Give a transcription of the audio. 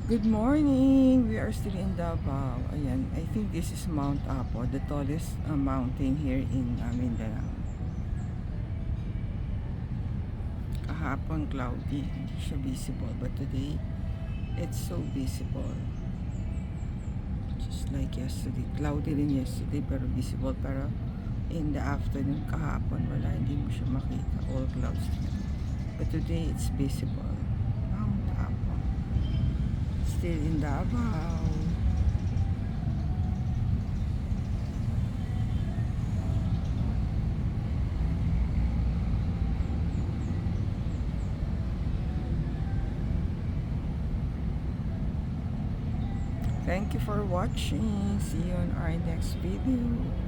Good morning! We are still in Davao. Ayan, I think this is Mount Apo, the tallest mountain here in Mindanao. Kahapon cloudy, hindi siya visible. But today, it's so visible. Just like yesterday. Cloudy rin yesterday pero visible. Pero in the afternoon kahapon, wala, hindi mo siya makita. All clouds. But today, it's visible. Mount Apo. Still in Davao. Thank you for watching. See you on our next video.